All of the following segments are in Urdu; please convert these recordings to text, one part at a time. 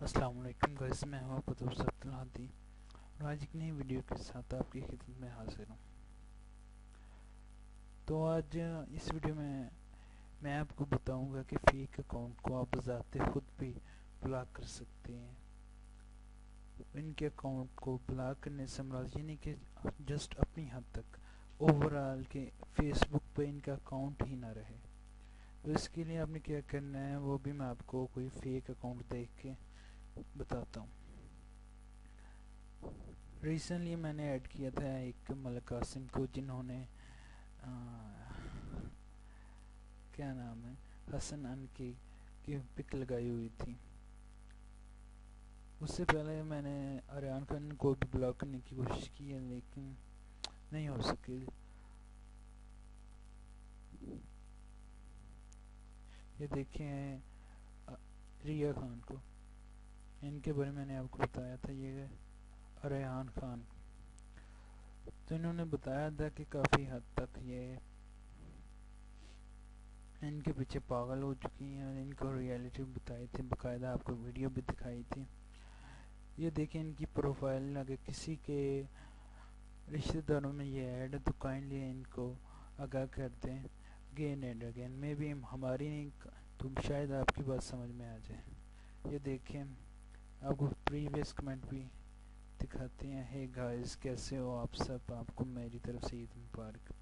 السلام علیکم گائز، میں ہوں قطب عبدالہادی اور آج ایک نئی ویڈیو کے ساتھ آپ کی خدمت میں حاضر ہوں۔ تو آج اس ویڈیو میں آپ کو بتاؤں گا کہ فیک اکاؤنٹ کو آپ بذات خود بھی بلاک کر سکتے ہیں۔ ان کے اکاؤنٹ کو بلاک کرنے سے مراد یہ نہیں کہ جسٹ اپنی حد تک اوورآل کہ فیس بک پہ ان کا اکاؤنٹ ہی نہ رہے۔ تو اس کے لیے آپ نے کیا کرنا ہے وہ بھی میں آپ کو کوئی فیک اکاؤنٹ دیکھ کے بتاتا ہوں۔ ریسنٹلی میں نے ایڈ کیا تھا ایک ملک قاسم کو، جنہوں نے کیا نام ہے حسن ان کی پک لگائی ہوئی تھی۔ اس سے پہلے میں نے آریان خان کو بھی بلاک کرنے کی کوشش کی ہے لیکن نہیں ہو سکی۔ یہ دیکھیں ریا خان کو، ان کے بارے میں نے آپ کو بتایا تھا، یہ آریان خان۔ تو انہوں نے بتایا تھا کہ کافی حد تک یہ ان کے پیچھے پاگل ہو چکی ہیں اور ان کو ریئلٹی بتائی تھی، باقاعدہ آپ کو ویڈیو بھی دکھائی تھی۔ یہ دیکھیں ان کی پروفائل، اگر کسی کے رشتہ داروں میں یہ ایڈ ہے تو کائنڈلی ان کو آگاہ کر دیں اگین اینڈ اگین، میں بھی ہماری نہیں تو شاید آپ کی بات سمجھ میں آ جائے۔ یہ دیکھیں آپ کو پریویس کمنٹ بھی دکھاتے ہیں۔ ہے گائز، کیسے ہو آپ سب، آپ کو میری طرف سے عید مبارک۔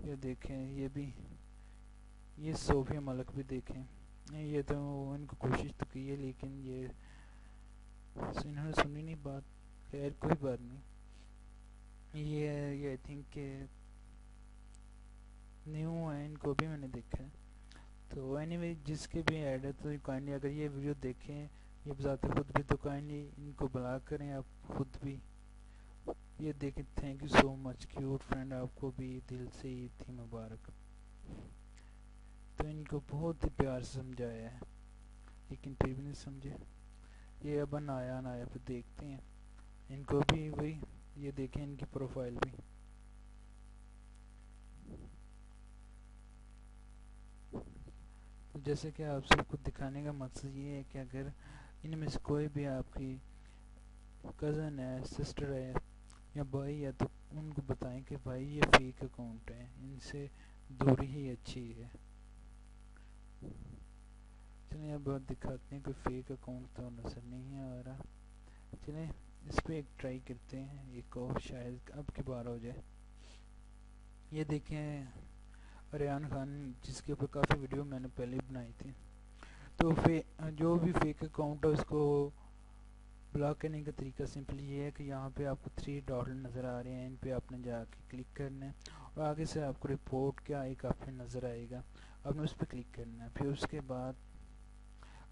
یہ دیکھیں یہ صوفیہ ملک بھی دیکھیں، یہ تو ان کو کوشش تو کی ہے لیکن یہ انہوں نے سنی نہیں بات۔ خیر کوئی بات نہیں، یہ آئی تھنک کہ نیو ہے، ان کو بھی میں نے دیکھا ہے۔ تو اینی وے جس کے بھی ایڈ ہے تو کائنڈلی اگر یہ ویڈیو دیکھیں یہ بذات خود بھی تو کائنڈلی ان کو بلاک کریں آپ خود بھی۔ یہ دیکھیں، thank you so much cute friend, آپ کو بھی دل سے عید تھی مبارک۔ تو ان کو بہت ہی پیار سے سمجھایا ہے لیکن پھر بھی نہیں سمجھے۔ یہ اب نایا پھر دیکھتے ہیں ان کو بھی وہی، یہ دیکھیں ان کی پروفائل بھی۔ تو جیسے کہ آپ سب کو دکھانے کا مقصد یہ ہے کہ اگر ان میں سے کوئی بھی آپ کی کزن ہے، سسٹر ہے یا بھائی ہے تو ان کو بتائیں کہ بھائی یہ فیک اکاؤنٹ ہے، ان سے دوری ہی اچھی ہے۔ چلیں اب دکھاتے ہیں، کوئی فیک اکاؤنٹ تو نظر نہیں آ رہا۔ چلیں اس پہ ایک ٹرائی کرتے ہیں، ایک اور شاید اب کی بار ہو جائے۔ یہ دیکھیں آریان خان، جس کے اوپر کافی ویڈیو میں نے پہلے بنائی تھی۔ تو جو بھی فیک اکاؤنٹ ہے اس کو بلاک کرنے کا طریقہ سمپلی یہ ہے کہ یہاں پہ آپ کو 3 ڈاٹ نظر آ رہے ہیں، ان پہ آپ نے جا کے کلک کرنا ہے اور آگے سے آپ کو رپورٹ کیا ایک آپشن نظر آئے گا، آپ نے اس پہ کلک کرنا ہے۔ پھر اس کے بعد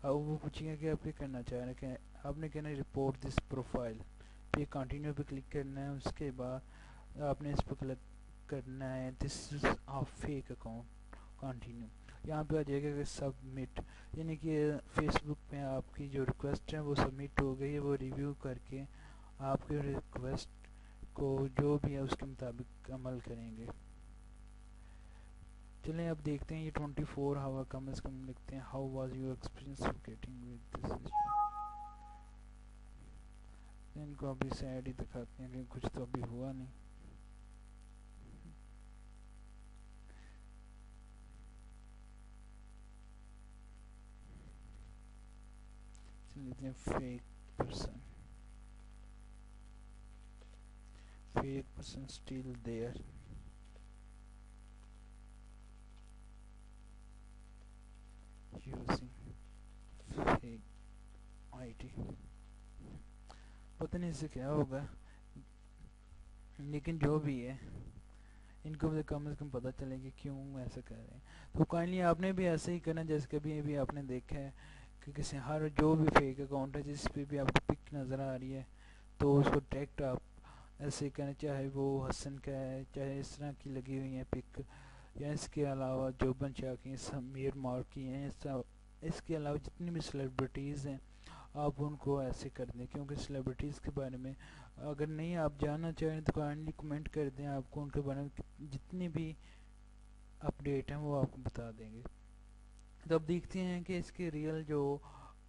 وہ پوچھیں گے کہ آپ کیا کرنا چاہ رہے ہیں، کہ آپ نے کہنا ہے رپورٹ دس پروفائل، پھر کنٹینیو پہ کلک کرنا ہے۔ اس کے بعد آپ نے اس پہ کلک کرنا ہے دس از آ فیک اکاؤنٹ، کنٹینیو۔ یہاں پہ آ جائے گا کہ سبمٹ، یعنی کہ فیس بک میں آپ کی جو ریکویسٹ ہے وہ سبمٹ ہو گئی ہے، وہ ریویو کر کے آپ کی ریکویسٹ کو جو بھی ہے اس کے مطابق عمل کریں گے۔ چلیں اب دیکھتے ہیں یہ 24 ہاور کم از کم لکھتے ہیں، how was your experience of getting with this issue. ان کو ابھی سیڈ ہی دکھاتے ہیں کہ کچھ تو ابھی ہوا نہیں۔ لیتے ہیں fake person still there using fake I D. پتہ نہیں اس سے کیا ہوگا لیکن جو بھی ہے ان کو کم از کم پتہ چلے کہ کیوں ایسا کر رہے ہیں۔ تو کائنڈلی آپ نے بھی ایسے ہی کرنا جیسے کبھی بھی آپ نے دیکھا ہے کہ کسی ہر جو بھی فیک اکاؤنٹ ہے جس پہ بھی آپ کو پک نظر آ رہی ہے تو اس کو ڈائریکٹ آپ ایسے کریں، چاہے وہ حسن کا ہے، چاہے اس طرح کی لگی ہوئی ہیں پک، یا اس کے علاوہ جو بنچا کی سمیر مارکی ہیں، اس کے علاوہ جتنی بھی سیلیبریٹیز ہیں آپ ان کو ایسے کر دیں، کیونکہ سیلیبریٹیز کے بارے میں اگر نہیں آپ جاننا چاہیں تو کائنڈلی کمنٹ کر دیں، آپ کو ان کے بارے میں جتنی بھی اپڈیٹ ہیں وہ آپ کو بتا دیں گے۔ تو اب دیکھتے ہیں کہ اس کے ریئل جو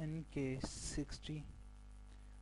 NK 60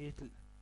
8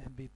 FB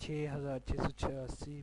6,686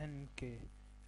NK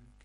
NK।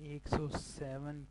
107